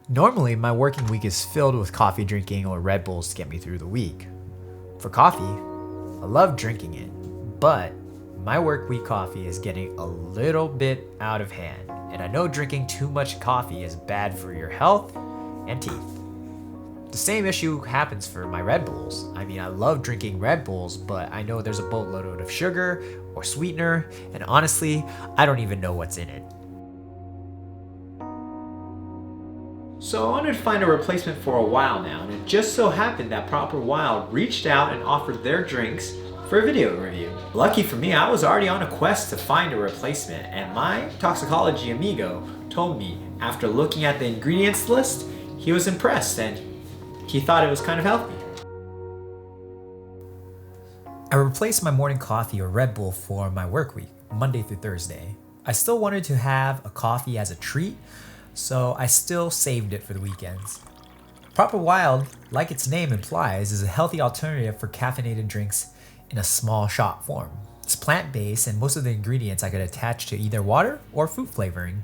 Normally, my working week is filled with coffee drinking or Red Bulls to get me through the week. For coffee, I love drinking it, but my work week coffee is getting a little bit out of hand, and I know drinking too much coffee is bad for your health and teeth. The same issue happens for my Red Bulls. I mean, I love drinking Red Bulls, but I know there's a boatload of sugar or sweetener, and honestly, I don't even know what's in it. So I wanted to find a replacement for a while now, and it just so happened that Proper Wild reached out and offered their drinks for a video review. Lucky for me, I was already on a quest to find a replacement, and my toxicology amigo told me after looking at the ingredients list, he was impressed and he thought it was kind of healthy. I replaced my morning coffee or Red Bull for my work week, Monday through Thursday. I still wanted to have a coffee as a treat, so I still saved it for the weekends. Proper Wild, like its name implies, is a healthy alternative for caffeinated drinks in a small shot form. It's plant-based and most of the ingredients I could attach to either water or fruit flavoring.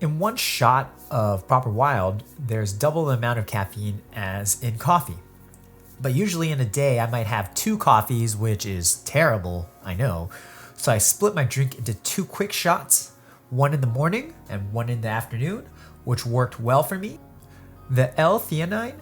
In one shot of Proper Wild, there's double the amount of caffeine as in coffee. But usually in a day, I might have 2 coffees, which is terrible, I know. So I split my drink into 2 quick shots, one in the morning and one in the afternoon, which worked well for me. The L-theanine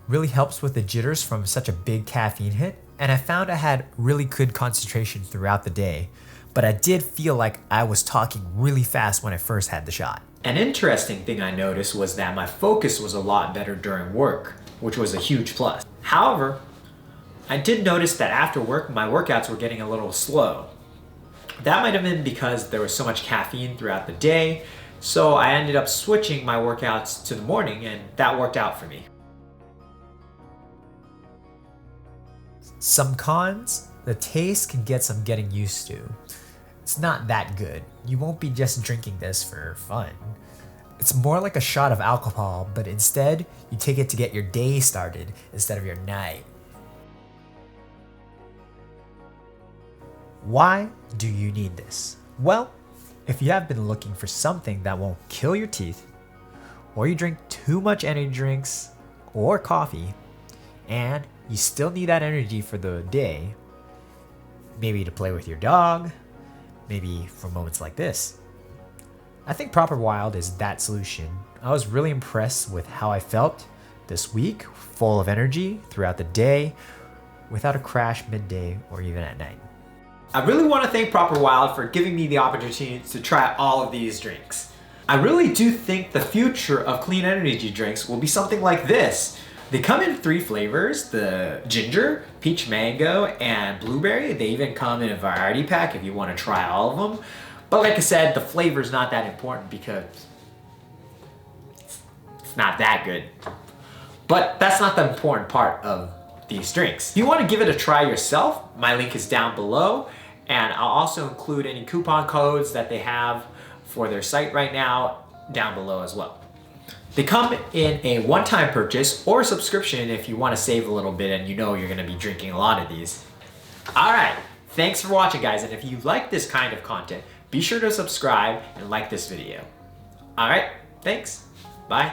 really helps with the jitters from such a big caffeine hit, and I found I had really good concentration throughout the day, but I did feel like I was talking really fast when I first had the shot. An interesting thing I noticed was that my focus was a lot better during work, which was a huge plus. However, I did notice that after work, my workouts were getting a little slow. That might have been because there was so much caffeine throughout the day, so I ended up switching my workouts to the morning, and that worked out for me. Some cons, the taste can get some getting used to. It's not that good. You won't be just drinking this for fun. It's more like a shot of alcohol, but instead, you take it to get your day started instead of your night. Why do you need this? Well, if you have been looking for something that won't kill your teeth, or you drink too much energy drinks or coffee, and you still need that energy for the day, maybe to play with your dog, maybe for moments like this, I think Proper Wild is that solution. I was really impressed with how I felt this week, full of energy throughout the day, without a crash midday or even at night. I really want to thank Proper Wild for giving me the opportunity to try all of these drinks. I really do think the future of clean energy drinks will be something like this. They come in 3 flavors, the ginger, peach mango, and blueberry. They even come in a variety pack if you want to try all of them. But like I said, the flavor is not that important because it's not that good. But that's not the important part of these drinks. If you want to give it a try yourself, my link is down below, and I'll also include any coupon codes that they have for their site right now down below as well. They come in a one-time purchase or subscription if you want to save a little bit and you know you're going to be drinking a lot of these. Alright, thanks for watching guys, and if you like this kind of content, be sure to subscribe and like this video. Alright, thanks, bye.